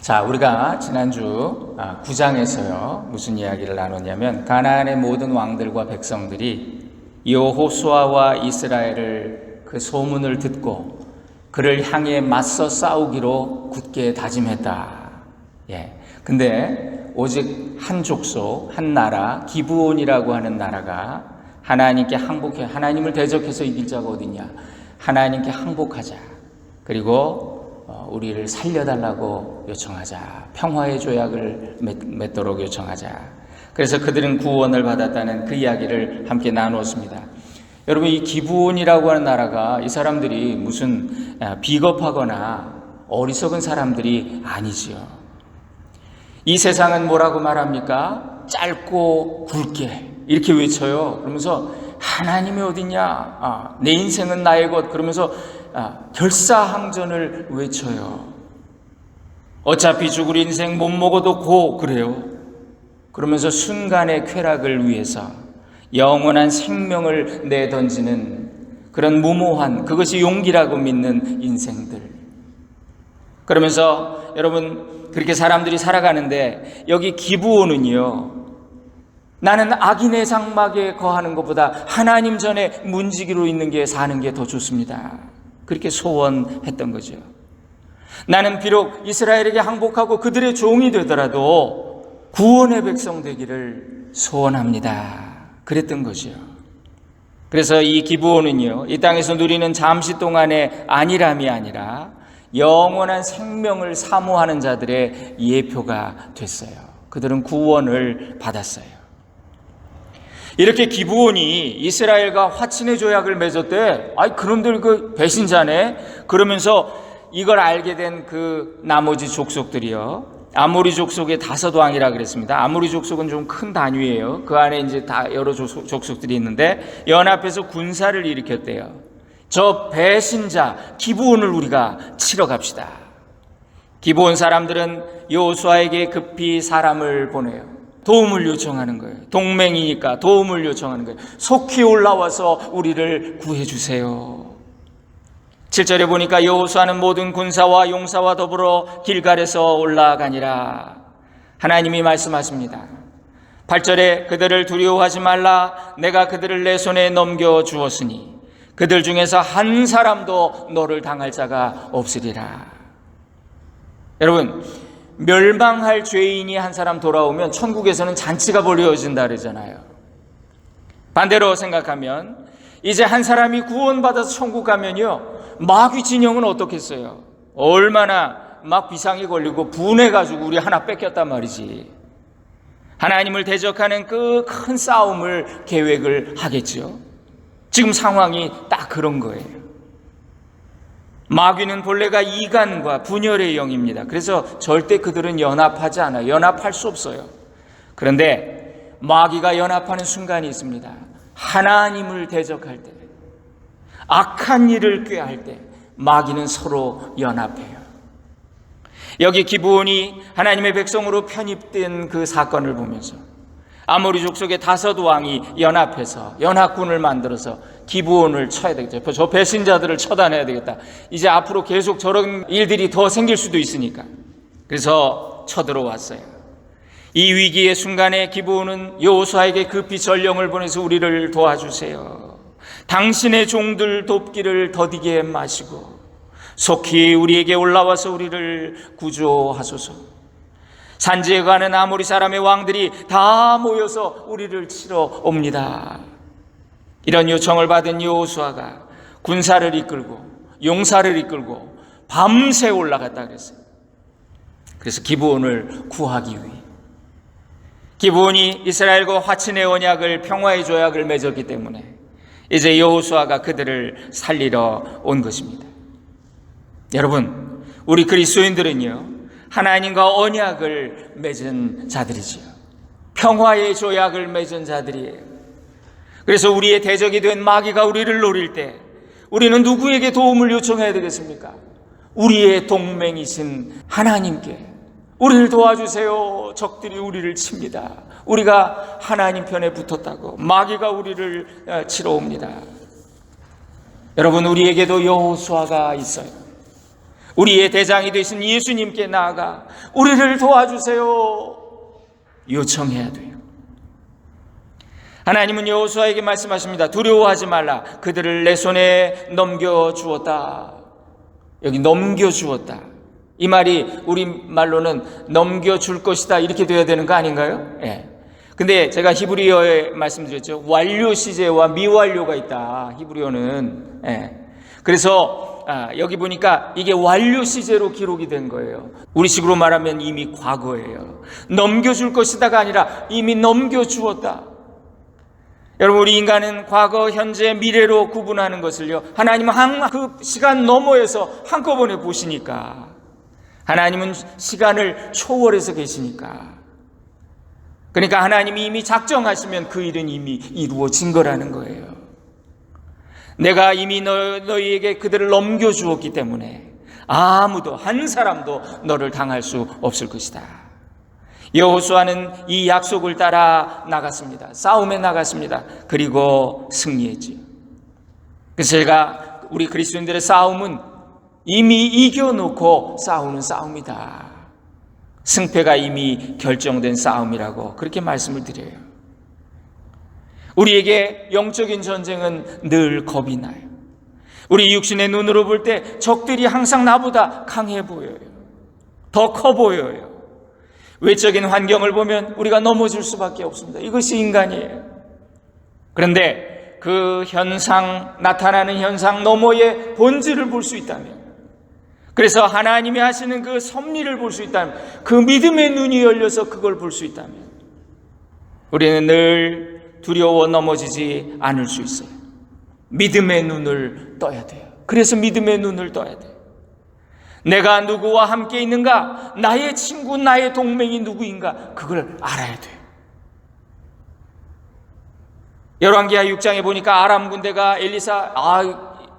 자, 우리가 지난주 9장에서요 무슨 이야기를 나눴냐면 가나안의 모든 왕들과 백성들이 여호수아와 이스라엘을 그 소문을 듣고 그를 향해 맞서 싸우기로 굳게 다짐했다. 근데 오직 한 족속, 한 나라, 기브온이라고 하는 나라가 하나님께 항복해, 하나님을 대적해서 이길 자가 어디냐? 하나님께 항복하자. 그리고 우리를 살려달라고 요청하자. 평화의 조약을 맺도록 요청하자. 그래서 그들은 구원을 받았다는 그 이야기를 함께 나누었습니다. 여러분, 이 기브온이라고 하는 나라가 이 사람들이 무슨 비겁하거나 어리석은 사람들이 아니지요. 이 세상은 뭐라고 말합니까? 짧고 굵게 이렇게 외쳐요. 그러면서 하나님이 어디냐? 내 인생은 나의 것. 그러면서 결사항전을 외쳐요. 어차피 죽을 인생 못 먹어도 고 그래요. 그러면서 순간의 쾌락을 위해서 영원한 생명을 내던지는 그런 무모한, 그것이 용기라고 믿는 인생들. 그러면서 여러분, 그렇게 사람들이 살아가는데 여기 기브온은요, 나는 악인의 장막에 거하는 것보다 하나님 전에 문지기로 있는 게 사는 게 더 좋습니다. 그렇게 소원했던 거죠. 나는 비록 이스라엘에게 항복하고 그들의 종이 되더라도 구원의 백성 되기를 소원합니다. 그랬던 거죠. 그래서 이 기브온은요, 이 땅에서 누리는 잠시 동안의 안일함이 아니라 영원한 생명을 사모하는 자들의 예표가 됐어요. 그들은 구원을 받았어요. 이렇게 기브온이 이스라엘과 화친의 조약을 맺었대. 그놈들 그 배신자네. 그러면서 이걸 알게 된 그 나머지 족속들이요, 아모리 족속의 5왕이라 그랬습니다. 아모리 족속은 좀 큰 단위예요. 그 안에 이제 다 여러 족속들이 있는데 연합해서 군사를 일으켰대요. 저 배신자 기브온을 우리가 치러 갑시다. 기브온 사람들은 여호수아에게 급히 사람을 보내요. 도움을 요청하는 거예요. 동맹이니까 도움을 요청하는 거예요. 속히 올라와서 우리를 구해주세요. 7절에 보니까 여호수아는 모든 군사와 용사와 더불어 길갈에서 올라가니라. 하나님이 말씀하십니다. 8절에 그들을 두려워하지 말라. 내가 그들을 내 손에 넘겨주었으니 그들 중에서 한 사람도 너를 당할 자가 없으리라. 여러분, 멸망할 죄인이 한 사람 돌아오면 천국에서는 잔치가 벌어진다 그러잖아요. 반대로 생각하면 이제 한 사람이 구원받아서 천국 가면요, 마귀 진영은 어떻겠어요? 얼마나 막 비상이 걸리고 분해가지고 우리 하나 뺏겼단 말이지. 하나님을 대적하는 그 큰 싸움을 계획을 하겠죠. 지금 상황이 딱 그런 거예요. 마귀는 본래가 이간과 분열의 영입니다. 그래서 절대 그들은 연합하지 않아요. 연합할 수 없어요. 그런데 마귀가 연합하는 순간이 있습니다. 하나님을 대적할 때, 악한 일을 꾀할 때 마귀는 서로 연합해요. 여기 기브온이 하나님의 백성으로 편입된 그 사건을 보면서 아모리 족속의 5왕이 연합해서 연합군을 만들어서 기브온을 쳐야 되겠죠. 저 배신자들을 처단해야 되겠다. 이제 앞으로 계속 저런 일들이 더 생길 수도 있으니까. 그래서 쳐들어왔어요. 이 위기의 순간에 기브온은 여호수아에게 급히 전령을 보내서 우리를 도와주세요. 당신의 종들 돕기를 더디게 마시고 속히 우리에게 올라와서 우리를 구조하소서. 산지에 가는 아모리 사람의 왕들이 다 모여서 우리를 치러 옵니다. 이런 요청을 받은 여호수아가 군사를 이끌고 용사를 이끌고 밤새 올라갔다 그랬어요. 그래서 기브온을 구하기 위해. 기브온이 이스라엘과 화친의 언약을, 평화의 조약을 맺었기 때문에 이제 여호수아가 그들을 살리러 온 것입니다. 여러분, 우리 그리스도인들은요, 하나님과 언약을 맺은 자들이지요. 평화의 조약을 맺은 자들이에요. 그래서 우리의 대적이 된 마귀가 우리를 노릴 때 우리는 누구에게 도움을 요청해야 되겠습니까? 우리의 동맹이신 하나님께 우리를 도와주세요. 적들이 우리를 칩니다. 우리가 하나님 편에 붙었다고 마귀가 우리를 치러 옵니다. 여러분, 우리에게도 여호수아가 있어요. 우리의 대장이 되신 예수님께 나아가 우리를 도와주세요 요청해야 돼요. 하나님은 여호수아에게 말씀하십니다. 두려워하지 말라. 그들을 내 손에 넘겨주었다. 여기 넘겨주었다. 이 말이 우리 말로는 넘겨줄 것이다 이렇게 돼야 되는 거 아닌가요? 예. 근데 제가 히브리어에 말씀드렸죠. 완료 시제와 미완료가 있다. 히브리어는. 예. 그래서 여기 보니까 이게 완료 시제로 기록이 된 거예요. 우리식으로 말하면 이미 과거예요. 넘겨줄 것이다가 아니라 이미 넘겨주었다. 여러분, 우리 인간은 과거, 현재, 미래로 구분하는 것을요, 하나님은 그 시간 너머에서 한꺼번에 보시니까, 하나님은 시간을 초월해서 계시니까, 그러니까 하나님이 이미 작정하시면 그 일은 이미 이루어진 거라는 거예요. 내가 이미 너희에게 그들을 넘겨주었기 때문에 아무도 한 사람도 너를 당할 수 없을 것이다. 여호수아는 이 약속을 따라 나갔습니다. 싸움에 나갔습니다. 그리고 승리했지요. 그래서 제가 우리 그리스도인들의 싸움은 이미 이겨놓고 싸우는 싸움이다. 승패가 이미 결정된 싸움이라고 그렇게 말씀을 드려요. 우리에게 영적인 전쟁은 늘 겁이 나요. 우리 육신의 눈으로 볼 때 적들이 항상 나보다 강해 보여요. 더 커 보여요. 외적인 환경을 보면 우리가 넘어질 수밖에 없습니다. 이것이 인간이에요. 그런데 그 현상, 나타나는 현상 너머의 본질을 볼 수 있다면, 그래서 하나님이 하시는 그 섭리를 볼 수 있다면, 그 믿음의 눈이 열려서 그걸 볼 수 있다면 우리는 늘 두려워 넘어지지 않을 수 있어요. 믿음의 눈을 떠야 돼요. 그래서 믿음의 눈을 떠야 돼요. 내가 누구와 함께 있는가? 나의 친구, 나의 동맹이 누구인가? 그걸 알아야 돼요. 열왕기하 6장에 보니까 아람 군대가 엘리사,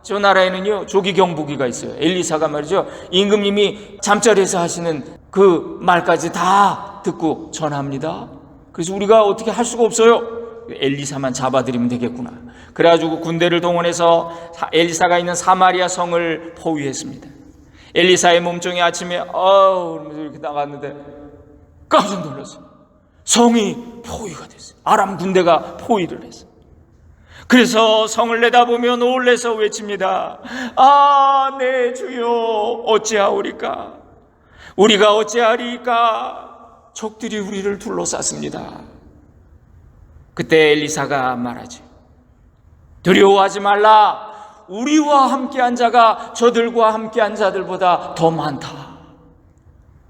저 나라에는요 조기 경보기가 있어요. 엘리사가 말이죠, 임금님이 잠자리에서 하시는 그 말까지 다 듣고 전합니다. 그래서 우리가 어떻게 할 수가 없어요. 엘리사만 잡아들이면 되겠구나. 그래가지고 군대를 동원해서 엘리사가 있는 사마리아 성을 포위했습니다. 엘리사의 몸종이 아침에 이렇게 나갔는데 깜짝 놀랐어요. 성이 포위가 됐어요. 아람 군대가 포위를 했어요. 그래서 성을 내다보며 놀라서 외칩니다. 내 주여, 어찌하오리까? 우리가 어찌하리까? 적들이 우리를 둘러쌌습니다. 그때 엘리사가 말하죠. 두려워하지 말라. 우리와 함께한 자가 저들과 함께한 자들보다 더 많다.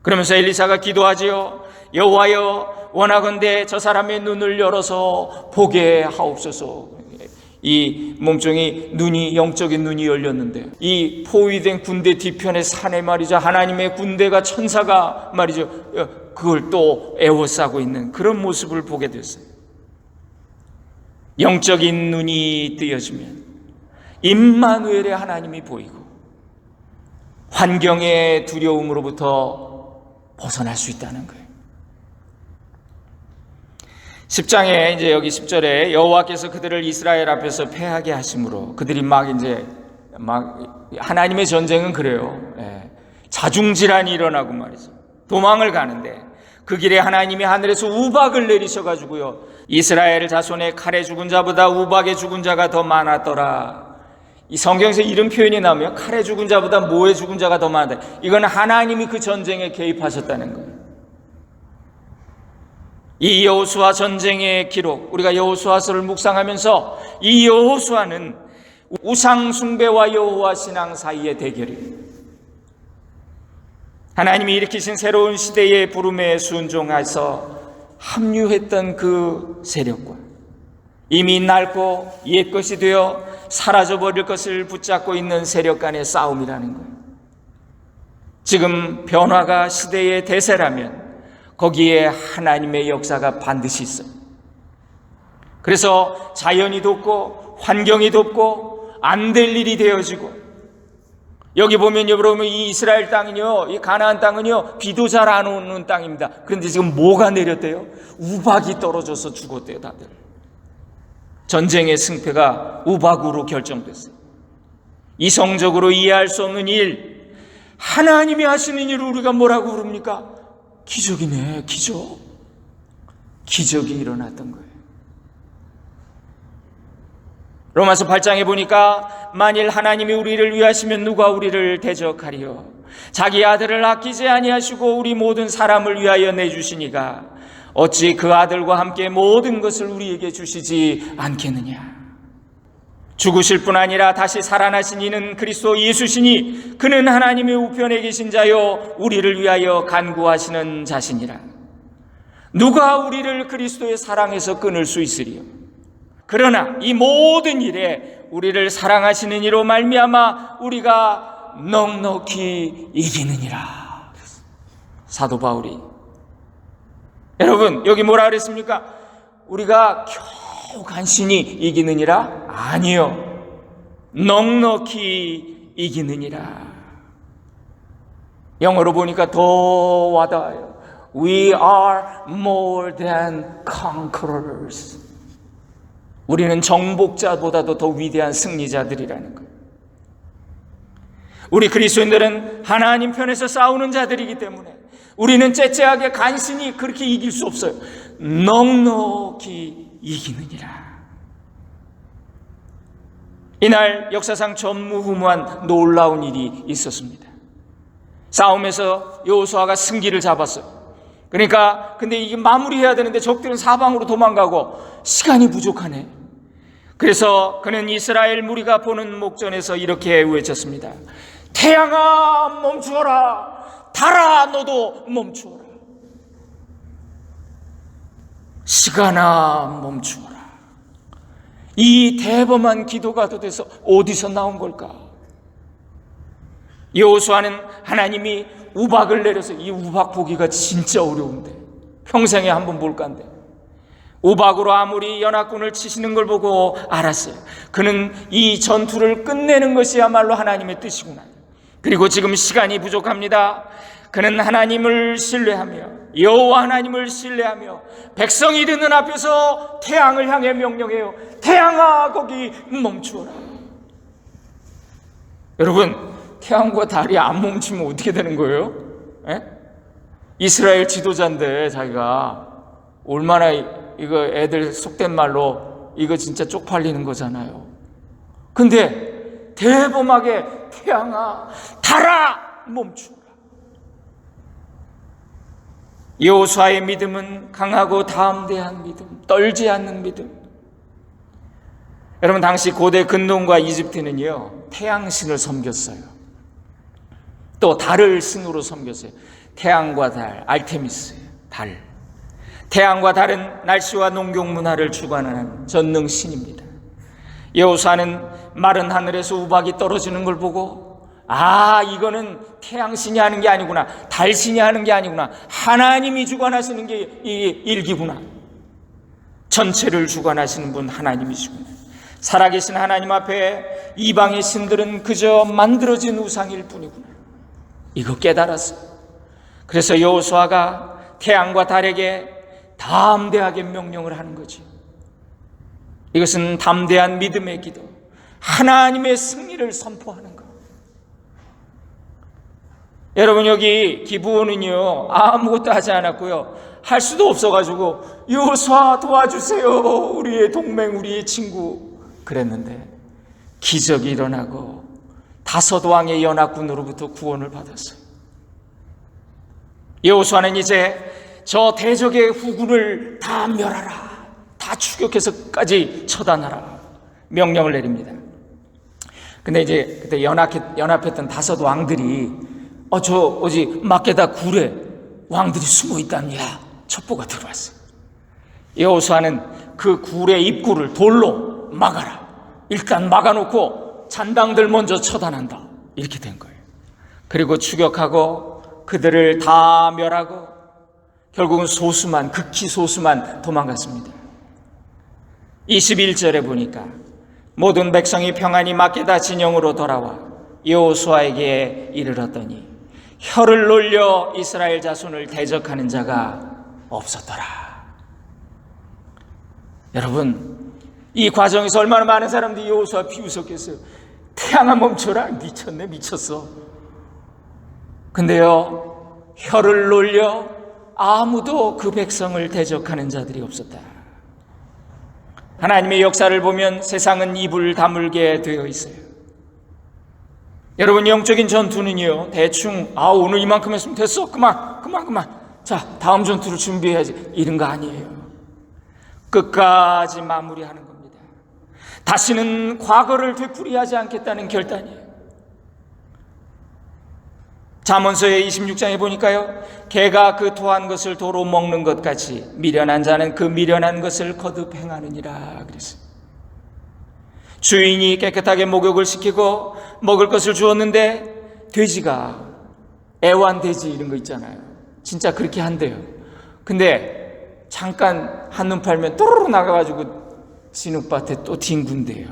그러면서 엘리사가 기도하지요. 여호와여, 원하건대 저 사람의 눈을 열어서 보게 하옵소서. 이 몸종이 눈이, 영적인 눈이 열렸는데, 이 포위된 군대 뒤편의 산에 말이죠, 하나님의 군대가, 천사가 말이죠, 그걸 또 에워싸고 있는 그런 모습을 보게 됐어요. 영적인 눈이 뜨여지면 임마누엘의 하나님이 보이고 환경의 두려움으로부터 벗어날 수 있다는 거예요. 10장에 이제 여기 10절에 여호와께서 그들을 이스라엘 앞에서 패하게 하심으로, 그들이 막 하나님의 전쟁은 그래요. 자중질환이 일어나고 말이죠. 도망을 가는데 그 길에 하나님이 하늘에서 우박을 내리셔가지고요, 이스라엘 자손의 칼에 죽은 자보다 우박에 죽은 자가 더 많았더라. 이 성경에서 이런 표현이 나오면 칼에 죽은 자보다 모에 죽은 자가 더 많다. 이건 하나님이 그 전쟁에 개입하셨다는 거예요. 이 여호수아 전쟁의 기록, 우리가 여호수아서를 묵상하면서 이 여호수아는 우상 숭배와 여호와 신앙 사이의 대결이에요. 하나님이 일으키신 새로운 시대의 부름에 순종해서 합류했던 그 세력과 이미 낡고 옛것이 되어 사라져버릴 것을 붙잡고 있는 세력 간의 싸움이라는 거예요. 지금 변화가 시대의 대세라면 거기에 하나님의 역사가 반드시 있어요. 그래서 자연이 돕고 환경이 돕고 안 될 일이 되어지고, 여기 보면 여러분, 이 이스라엘 땅은요, 이 가나안 땅은요, 비도 잘 안 오는 땅입니다. 그런데 지금 뭐가 내렸대요? 우박이 떨어져서 죽었대요, 다들. 전쟁의 승패가 우박으로 결정됐어요. 이성적으로 이해할 수 없는 일, 하나님이 하시는 일을 우리가 뭐라고 부릅니까? 기적이네, 기적. 기적이 일어났던 거예요. 로마서 8장에 보니까 만일 하나님이 우리를 위하시면 누가 우리를 대적하리요? 자기 아들을 아끼지 아니하시고 우리 모든 사람을 위하여 내주시니가 어찌 그 아들과 함께 모든 것을 우리에게 주시지 않겠느냐? 죽으실 뿐 아니라 다시 살아나신 이는 그리스도 예수시니 그는 하나님의 우편에 계신 자요 우리를 위하여 간구하시는 자시니라. 누가 우리를 그리스도의 사랑에서 끊을 수 있으리요? 그러나 이 모든 일에 우리를 사랑하시는 이로 말미암아 우리가 넉넉히 이기느니라. 사도 바울이, 여러분 여기 뭐라 그랬습니까? 우리가 겨우 간신히 이기느니라? 아니요, 넉넉히 이기느니라. 영어로 보니까 더 와닿아요. We are more than conquerors. 우리는 정복자보다도 더 위대한 승리자들이라는 거예요. 우리 그리스도인들은 하나님 편에서 싸우는 자들이기 때문에 우리는 째째하게 간신히 그렇게 이길 수 없어요. 넉넉히 이기느니라. 이날 역사상 전무후무한 놀라운 일이 있었습니다. 싸움에서 여호수아가 승기를 잡았어요. 그러니까 근데 이게 마무리해야 되는데 적들은 사방으로 도망가고 시간이 부족하네. 그래서 그는 이스라엘 무리가 보는 목전에서 이렇게 외쳤습니다. 태양아 멈추어라. 달아 너도 멈추어라. 시간아 멈추어라. 이 대범한 기도가 도대체 어디서 나온 걸까? 여호수아는 하나님이 우박을 내려서, 이 우박 보기가 진짜 어려운데 평생에 한번 볼 건데, 우박으로 아무리 연합군을 치시는 걸 보고 알았어요. 그는 이 전투를 끝내는 것이야말로 하나님의 뜻이구나. 그리고 지금 시간이 부족합니다. 그는 하나님을 신뢰하며 여호와 하나님을 신뢰하며 백성이 듣는 앞에서 태양을 향해 명령해요. 태양아 거기 멈추어라. 여러분, 태양과 달이 안 멈추면 어떻게 되는 거예요? 에? 이스라엘 지도자인데 자기가 얼마나 이거 애들 속된 말로 이거 진짜 쪽팔리는 거잖아요. 근데 대범하게 태양아 달아 멈추어라. 여호수아의 믿음은 강하고 담대한 믿음, 떨지 않는 믿음. 여러분, 당시 고대 근동과 이집트는요 태양신을 섬겼어요. 또 달을 신으로 섬겼어요. 태양과 달, 알테미스, 달. 태양과 달은 날씨와 농경 문화를 주관하는 전능 신입니다. 여호수아는 마른 하늘에서 우박이 떨어지는 걸 보고, 아, 이거는 태양신이 하는 게 아니구나, 달신이 하는 게 아니구나, 하나님이 주관하시는 게 이 일기구나. 전체를 주관하시는 분 하나님이시구나. 살아계신 하나님 앞에 이방의 신들은 그저 만들어진 우상일 뿐이구나. 이거 깨달았어요. 그래서 여호수아가 태양과 달에게 담대하게 명령을 하는 거지. 이것은 담대한 믿음의 기도, 하나님의 승리를 선포하는 것. 여러분, 여기 기브온은요 아무것도 하지 않았고요, 할 수도 없어가지고 여호수아 도와주세요, 우리의 동맹, 우리의 친구 그랬는데 기적이 일어나고 다섯 왕의 연합군으로부터 구원을 받았어요. 여호수아는 이제 저 대적의 후군을 다 멸하라, 다 추격해서까지 처단하라 명령을 내립니다. 근데 이제 그때 연합했던 다섯 왕들이 저 어디 마게다 굴에 왕들이 숨어 있다는 첩보가 들어왔어요. 여호수아는 그 굴의 입구를 돌로 막아라, 일단 막아놓고 잔당들 먼저 처단한다, 이렇게 된 거예요. 그리고 추격하고 그들을 다 멸하고 결국은 소수만, 극히 소수만 도망갔습니다. 21절에 보니까 모든 백성이 평안히 마게다 진영으로 돌아와 여호수아에게 이르렀더니 혀를 놀려 이스라엘 자손을 대적하는 자가 없었더라. 여러분, 이 과정에서 얼마나 많은 사람들이 여호수아 비웃었겠어요. 태양아 멈춰라. 미쳤네, 미쳤어. 근데요, 혀를 놀려 아무도 그 백성을 대적하는 자들이 없었다. 하나님의 역사를 보면 세상은 입을 다물게 되어 있어요. 여러분, 영적인 전투는요, 대충 오늘 이만큼 했으면 됐어, 그만 자, 다음 전투를 준비해야지, 이런 거 아니에요. 끝까지 마무리하는 겁니다. 다시는 과거를 되풀이하지 않겠다는 결단이에요. 잠언서의 26장에 보니까요, 개가 그 토한 것을 도로 먹는 것 같이 미련한 자는 그 미련한 것을 거듭 행하느니라 그랬어요. 주인이 깨끗하게 목욕을 시키고 먹을 것을 주었는데 돼지가, 애완돼지 이런 거 있잖아요, 진짜 그렇게 한대요. 근데 잠깐 한눈 팔면 또르르 나가가지고 진흙밭에 또 뒹군대요.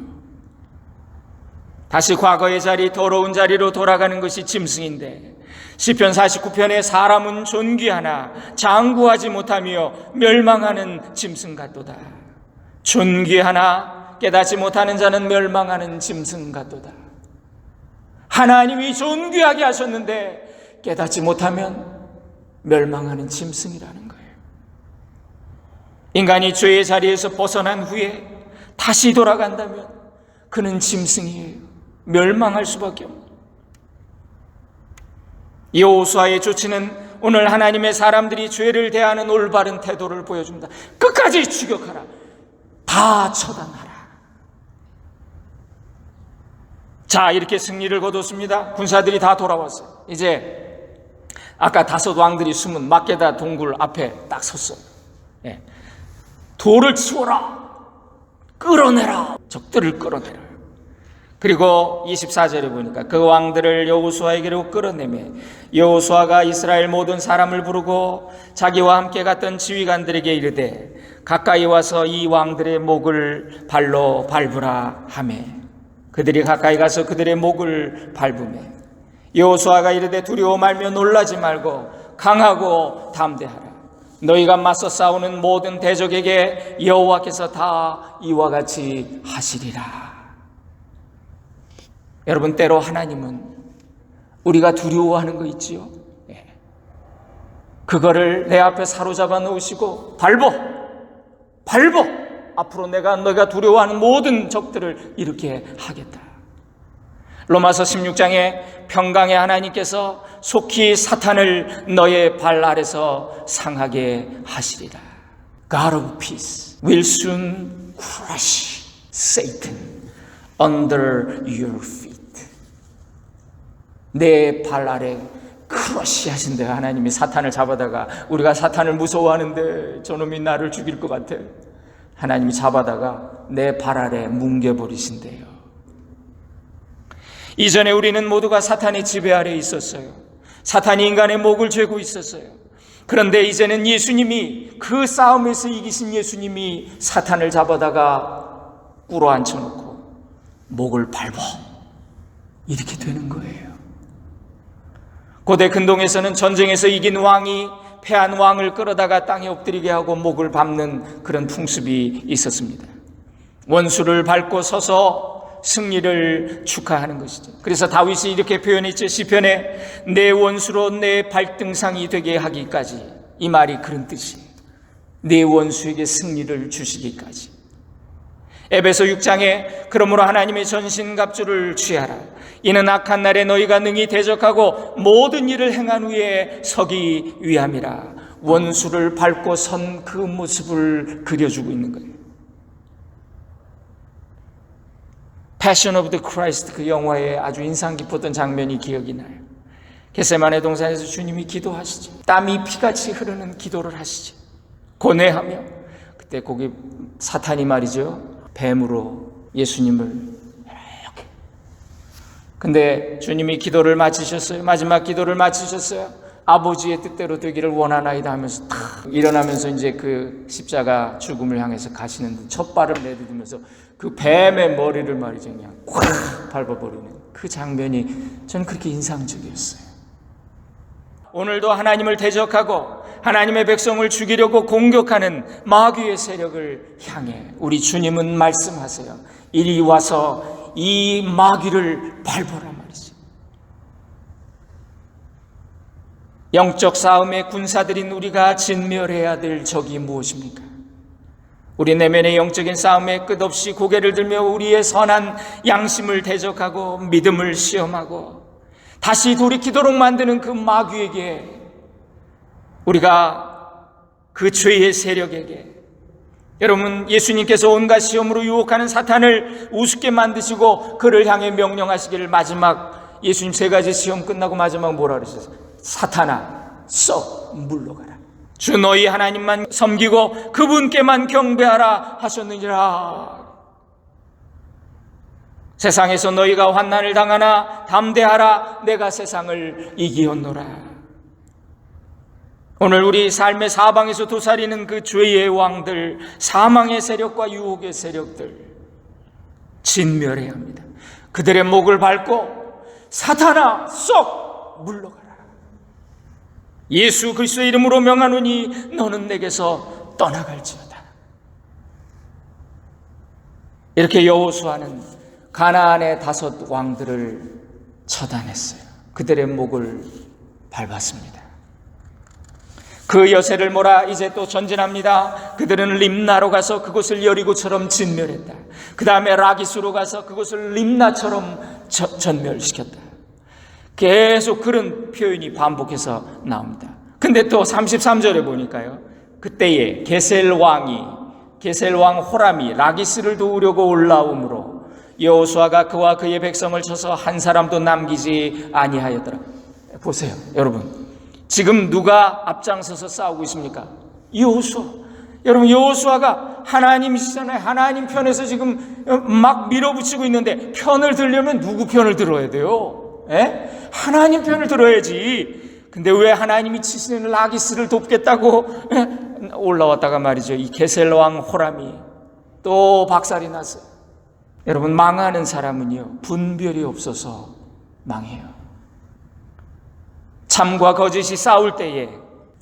다시 과거의 자리, 더러운 자리로 돌아가는 것이 짐승인데, 시편 49편에 사람은 존귀하나 장구하지 못하며 멸망하는 짐승 같도다. 존귀하나 깨닫지 못하는 자는 멸망하는 짐승 같도다. 하나님이 존귀하게 하셨는데 깨닫지 못하면 멸망하는 짐승이라는 거예요. 인간이 죄의 자리에서 벗어난 후에 다시 돌아간다면 그는 짐승이에요. 멸망할 수밖에 없는. 여호수아의 조치는 오늘 하나님의 사람들이 죄를 대하는 올바른 태도를 보여줍니다. 끝까지 추격하라. 다 처단하라. 자, 이렇게 승리를 거뒀습니다. 군사들이 다 돌아왔어요. 이제 아까 5 왕들이 숨은 막게다 동굴 앞에 딱 섰어요. 돌을 치워라. 끌어내라. 적들을 끌어내라. 그리고 24절에 보니까 그 왕들을 여호수아에게로 끌어내매 여호수아가 이스라엘 모든 사람을 부르고 자기와 함께 갔던 지휘관들에게 이르되 가까이 와서 이 왕들의 목을 발로 밟으라 하매 그들이 가까이 가서 그들의 목을 밟으매 여호수아가 이르되 두려워 말며 놀라지 말고 강하고 담대하라. 너희가 맞서 싸우는 모든 대적에게 여호와께서 다 이와 같이 하시리라. 여러분, 때로 하나님은 우리가 두려워하는 거 있지요? 그거를 내 앞에 사로잡아 놓으시고 밟어 앞으로 너가 두려워하는 모든 적들을 이렇게 하겠다. 로마서 16장에 평강의 하나님께서 속히 사탄을 너의 발 아래서 상하게 하시리라. God of peace will soon crush Satan under your feet. 내 발 아래 크러쉬 하신대요. 하나님이 사탄을 잡아다가, 우리가 사탄을 무서워하는데 저놈이 나를 죽일 것 같아, 하나님이 잡아다가 내 발 아래 뭉개버리신대요. 이전에 우리는 모두가 사탄의 지배 아래 있었어요. 사탄이 인간의 목을 죄고 있었어요. 그런데 이제는 예수님이, 그 싸움에서 이기신 예수님이 사탄을 잡아다가 꿇어 앉혀놓고 목을 밟아, 이렇게 되는 거예요. 고대 근동에서는 전쟁에서 이긴 왕이 패한 왕을 끌어다가 땅에 엎드리게 하고 목을 밟는 그런 풍습이 있었습니다. 원수를 밟고 서서 승리를 축하하는 것이죠. 그래서 다윗이 이렇게 표현했죠. 시편에 내 원수로 내 발등상이 되게 하기까지. 이 말이 그런 뜻이에요. 내 원수에게 승리를 주시기까지. 에베소 6장에 그러므로 하나님의 전신갑주를 취하라. 이는 악한 날에 너희가 능히 대적하고 모든 일을 행한 후에 서기 위함이라. 원수를 밟고 선 그 모습을 그려주고 있는 거예요. Passion of the Christ, 그 영화에 아주 인상 깊었던 장면이 기억이 나요. 겟세마네 동산에서 주님이 기도하시죠. 땀이 피같이 흐르는 기도를 하시죠. 고뇌하며. 그때 거기 사탄이 말이죠, 뱀으로 예수님을 이렇게. 근데 주님이 기도를 마치셨어요. 마지막 기도를 마치셨어요. 아버지의 뜻대로 되기를 원하나이다 하면서 탁 일어나면서 이제 그 십자가 죽음을 향해서 가시는데 첫 발을 내딛으면서 그 뱀의 머리를 말이죠, 그냥 콱 밟아버리는 그 장면이 저는 그렇게 인상적이었어요. 오늘도 하나님을 대적하고 하나님의 백성을 죽이려고 공격하는 마귀의 세력을 향해 우리 주님은 말씀하세요. 이리 와서 이 마귀를 밟아라 말이죠. 영적 싸움의 군사들인 우리가 진멸해야 될 적이 무엇입니까? 우리 내면의 영적인 싸움에 끝없이 고개를 들며 우리의 선한 양심을 대적하고 믿음을 시험하고 다시 돌이키도록 만드는 그 마귀에게, 우리가 그 죄의 세력에게, 여러분, 예수님께서 온갖 시험으로 유혹하는 사탄을 우습게 만드시고 그를 향해 명령하시기를, 마지막 예수님 세 가지 시험 끝나고 마지막 뭐라 그러셨어요? 사탄아, 썩 물러가라. 주 너희 하나님만 섬기고 그분께만 경배하라 하셨느니라. 세상에서 너희가 환난을 당하나 담대하라, 내가 세상을 이기었노라. 오늘 우리 삶의 사방에서 도사리는 그 죄의 왕들, 사망의 세력과 유혹의 세력들 진멸해야 합니다. 그들의 목을 밟고 사탄아 썩 물러가라. 예수 그리스도의 이름으로 명하노니 너는 내게서 떠나갈지어다. 이렇게 여호수아는 가나안의 5 왕들을 처단했어요. 그들의 목을 밟았습니다. 그 여세를 몰아 이제 또 전진합니다. 그들은 림나로 가서 그곳을 여리고처럼 진멸했다. 그 다음에 라기스로 가서 그곳을 림나처럼 전멸시켰다. 계속 그런 표현이 반복해서 나옵니다. 근데 또 33절에 보니까요, 그때에 게셀 왕 호람이 라기스를 도우려고 올라오므로 여호수아가 그와 그의 백성을 쳐서 한 사람도 남기지 아니하였더라. 보세요, 여러분. 지금 누가 앞장서서 싸우고 있습니까? 여호수아. 여러분, 여호수아가 하나님이시잖아요. 하나님 편에서 지금 막 밀어붙이고 있는데 편을 들려면 누구 편을 들어야 돼요? 하나님 편을 들어야지. 근데 왜 하나님이 치시는 라기스를 돕겠다고 올라왔다가 말이죠, 이 게셀 왕 호람이 또 박살이 났어요. 여러분, 망하는 사람은요, 분별이 없어서 망해요. 참과 거짓이 싸울 때에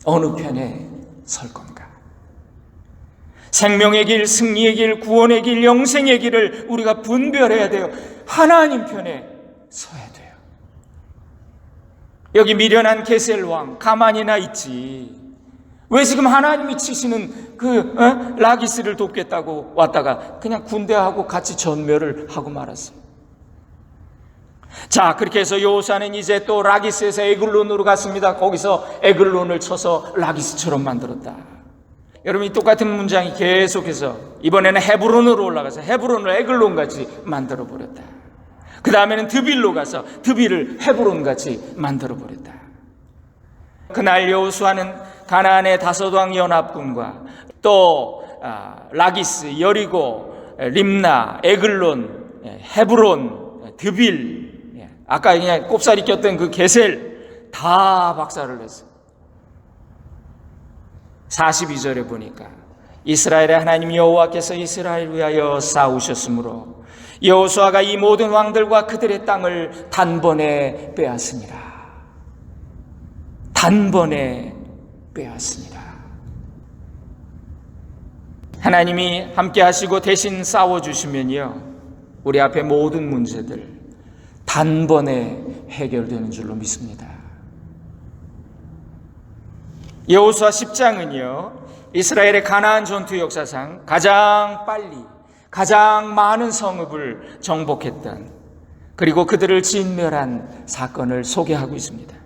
어느 편에 설 건가? 생명의 길, 승리의 길, 구원의 길, 영생의 길을 우리가 분별해야 돼요. 하나님 편에 서야 돼요. 여기 미련한 게셀 왕 가만히나 있지. 왜 지금 하나님이 치시는 라기스를 돕겠다고 왔다가 그냥 군대하고 같이 전멸을 하고 말았어요. 자, 그렇게 해서 여호수아는 이제 또 라기스에서 에글론으로 갔습니다. 거기서 에글론을 쳐서 라기스처럼 만들었다. 여러분, 이 똑같은 문장이 계속해서 이번에는 헤브론으로 올라가서 헤브론을 에글론같이 만들어버렸다. 그 다음에는 드빌로 가서 드빌을 헤브론같이 만들어버렸다. 그날 여호수아는 가나안의 5 왕 연합군과 또 라기스, 여리고, 림나, 에글론, 헤브론, 드빌, 아까 그냥 꼽살이 꼈던 그 게셀 다 박살을 냈어요. 42절에 보니까 이스라엘의 하나님 여호와께서 이스라엘을 위하여 싸우셨으므로 여호수아가 이 모든 왕들과 그들의 땅을 단번에 빼앗으니라. 단번에 빼앗으니라. 하나님이 함께 하시고 대신 싸워주시면요, 우리 앞에 모든 문제들 단번에 해결되는 줄로 믿습니다. 여호수아 10장은요, 이스라엘의 가나안 전투 역사상 가장 빨리 가장 많은 성읍을 정복했던, 그리고 그들을 진멸한 사건을 소개하고 있습니다.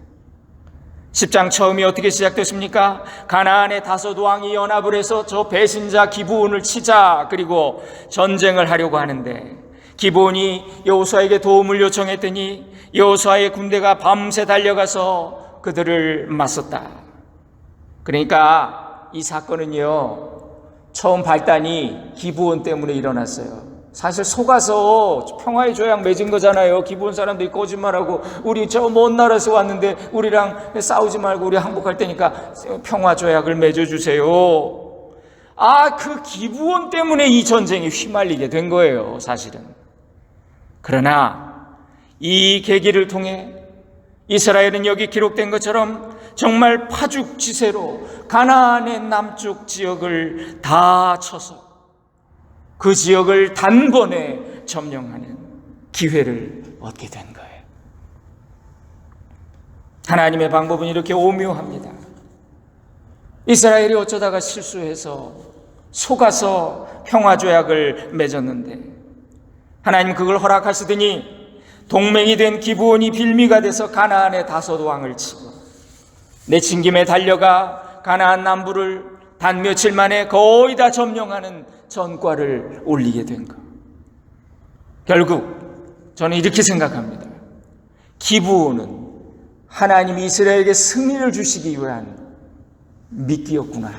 10장 처음이 어떻게 시작됐습니까? 가나안의 5 왕이 연합을 해서 저 배신자 기브온을 치자, 그리고 전쟁을 하려고 하는데 기브온이 여호수아에게 도움을 요청했더니 여호수아의 군대가 밤새 달려가서 그들을 맞섰다. 그러니까 이 사건은요, 처음 발단이 기브온 때문에 일어났어요. 사실 속아서 평화의 조약 맺은 거잖아요. 기브온 사람들이 거짓말하고 우리 저 먼 나라에서 왔는데 우리랑 싸우지 말고 우리 항복할 테니까 평화 조약을 맺어주세요. 그 기브온 때문에 이 전쟁에 휘말리게 된 거예요, 사실은. 그러나 이 계기를 통해 이스라엘은 여기 기록된 것처럼 정말 파죽지세로 가나안의 남쪽 지역을 다 쳐서 그 지역을 단번에 점령하는 기회를 얻게 된 거예요. 하나님의 방법은 이렇게 오묘합니다. 이스라엘이 어쩌다가 실수해서 속아서 평화조약을 맺었는데 하나님 그걸 허락하시더니 동맹이 된 기브온이 빌미가 돼서 가나안의 다섯 왕을 치고 내친김에 달려가 가나안 남부를 단 며칠 만에 거의 다 점령하는 전과를 올리게 된 것. 결국 저는 이렇게 생각합니다. 기브온은 하나님이 이스라엘에게 승리를 주시기 위한 미끼였구나.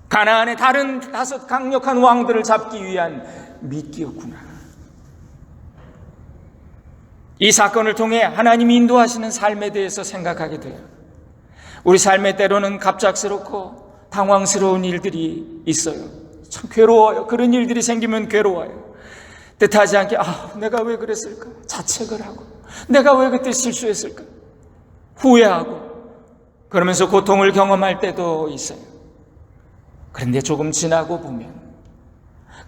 가나안의 다른 다섯 강력한 왕들을 잡기 위한 미끼였구나. 이 사건을 통해 하나님이 인도하시는 삶에 대해서 생각하게 돼요. 우리 삶의 때로는 갑작스럽고 당황스러운 일들이 있어요. 참 괴로워요. 그런 일들이 생기면 괴로워요. 뜻하지 않게 내가 왜 그랬을까? 자책을 하고 내가 왜 그때 실수했을까? 후회하고 그러면서 고통을 경험할 때도 있어요. 그런데 조금 지나고 보면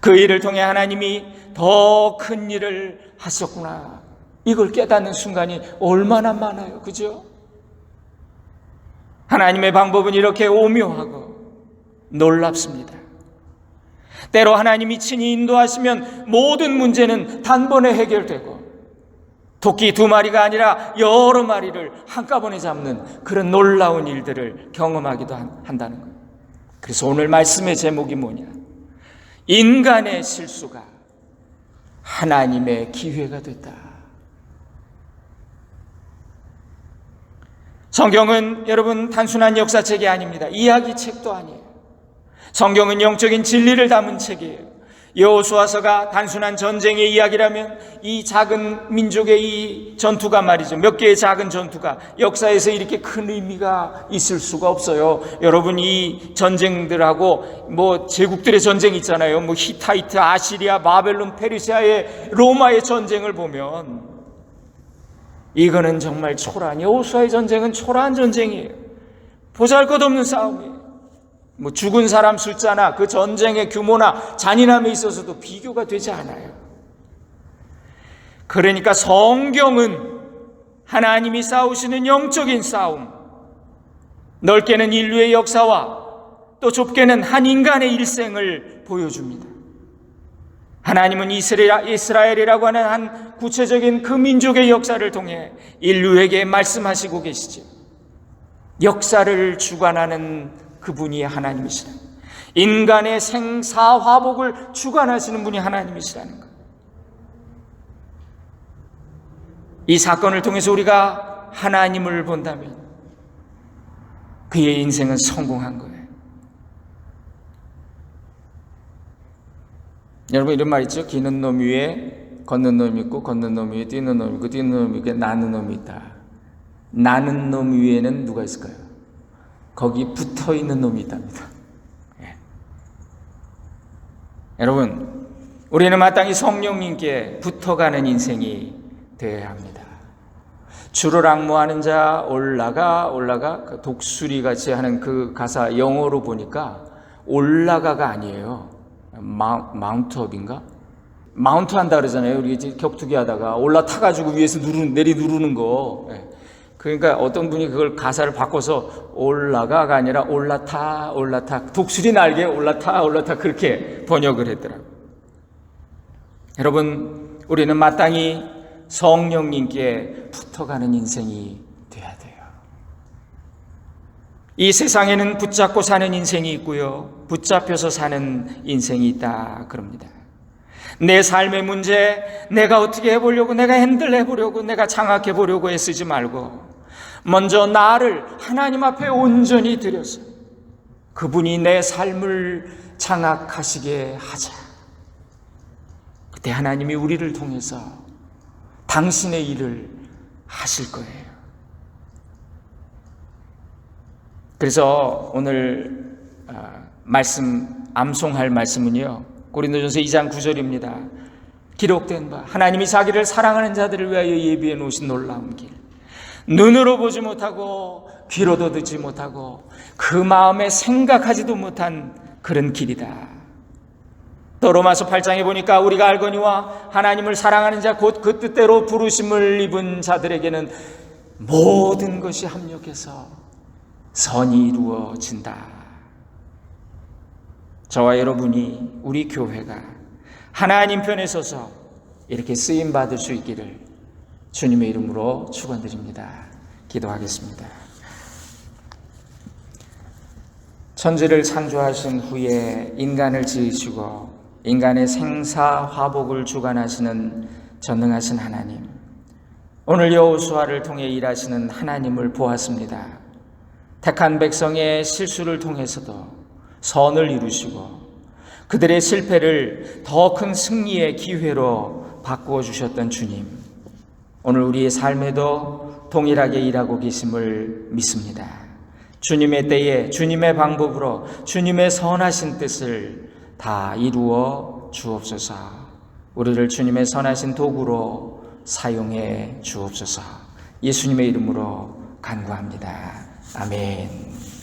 그 일을 통해 하나님이 더 큰 일을 하셨구나, 이걸 깨닫는 순간이 얼마나 많아요. 그죠? 하나님의 방법은 이렇게 오묘하고 놀랍습니다. 때로 하나님이 친히 인도하시면 모든 문제는 단번에 해결되고 토끼 두 마리가 아니라 여러 마리를 한꺼번에 잡는 그런 놀라운 일들을 경험하기도 한다는 거예요. 그래서 오늘 말씀의 제목이 뭐냐? 인간의 실수가 하나님의 기회가 됐다. 성경은 여러분 단순한 역사책이 아닙니다. 이야기책도 아니에요. 성경은 영적인 진리를 담은 책이에요. 여호수아서가 단순한 전쟁의 이야기라면 이 작은 민족의 이 전투가 말이죠, 몇 개의 작은 전투가 역사에서 이렇게 큰 의미가 있을 수가 없어요. 여러분, 이 전쟁들하고 제국들의 전쟁 있잖아요. 히타이트, 아시리아, 바벨론, 페르시아의, 로마의 전쟁을 보면 이거는 정말 초라한, 여호수아의 전쟁은 초라한 전쟁이에요. 보잘것없는 싸움이에요. 죽은 사람 숫자나 그 전쟁의 규모나 잔인함에 있어서도 비교가 되지 않아요. 그러니까 성경은 하나님이 싸우시는 영적인 싸움, 넓게는 인류의 역사와 또 좁게는 한 인간의 일생을 보여줍니다. 하나님은 이스라엘이라고 하는 한 구체적인 그 민족의 역사를 통해 인류에게 말씀하시고 계시죠. 역사를 주관하는 그분이 하나님이시다. 인간의 생사화복을 주관하시는 분이 하나님이시라는 것. 이 사건을 통해서 우리가 하나님을 본다면 그의 인생은 성공한 거예요. 여러분, 이런 말 있죠? 기는 놈 위에 걷는 놈이 있고 걷는 놈 위에 뛰는 놈이 있고 뛰는 놈 위에 나는 놈이 있다. 나는 놈 위에는 누가 있을까요? 거기 붙어있는 놈이 있답니다. 여러분, 우리는 마땅히 성령님께 붙어가는 인생이 되어야 합니다. 주를 앙모하는 자 올라가 그 독수리 같이 하는 그 가사 영어로 보니까 올라가가 아니에요. 마운트업인가? 마운트 한다 그러잖아요. 우리 격투기 하다가 올라타가지고 위에서 내리 누르는 거. 그러니까 어떤 분이 그걸 가사를 바꿔서 올라가가 아니라 올라타 독수리 날개에 올라타 그렇게 번역을 했더라고요. 여러분, 우리는 마땅히 성령님께 붙어가는 인생이 돼야 돼요. 이 세상에는 붙잡고 사는 인생이 있고요, 붙잡혀서 사는 인생이 있다 그럽니다. 내 삶의 문제 내가 어떻게 해보려고, 내가 핸들해보려고, 내가 장악해보려고 애쓰지 말고 먼저 나를 하나님 앞에 온전히 드려서 그분이 내 삶을 장악하시게 하자. 그때 하나님이 우리를 통해서 당신의 일을 하실 거예요. 그래서 오늘 암송할 말씀은요, 고린도전서 2장 9절입니다. 기록된 바 하나님이 자기를 사랑하는 자들을 위하여 예비해 놓으신 놀라운 길, 눈으로 보지 못하고 귀로도 듣지 못하고 그 마음에 생각하지도 못한 그런 길이다. 또 로마서 8장에 보니까 우리가 알거니와 하나님을 사랑하는 자 곧 그 뜻대로 부르심을 입은 자들에게는 모든 것이 합력해서 선이 이루어진다. 저와 여러분이, 우리 교회가 하나님 편에 서서 이렇게 쓰임받을 수 있기를 주님의 이름으로 축원드립니다. 기도하겠습니다. 천지를 창조하신 후에 인간을 지으시고 인간의 생사화복을 주관하시는 전능하신 하나님, 오늘 여호수아를 통해 일하시는 하나님을 보았습니다. 택한 백성의 실수를 통해서도 선을 이루시고 그들의 실패를 더 큰 승리의 기회로 바꾸어 주셨던 주님, 오늘 우리의 삶에도 동일하게 일하고 계심을 믿습니다. 주님의 때에 주님의 방법으로 주님의 선하신 뜻을 다 이루어 주옵소서. 우리를 주님의 선하신 도구로 사용해 주옵소서. 예수님의 이름으로 간구합니다. 아멘.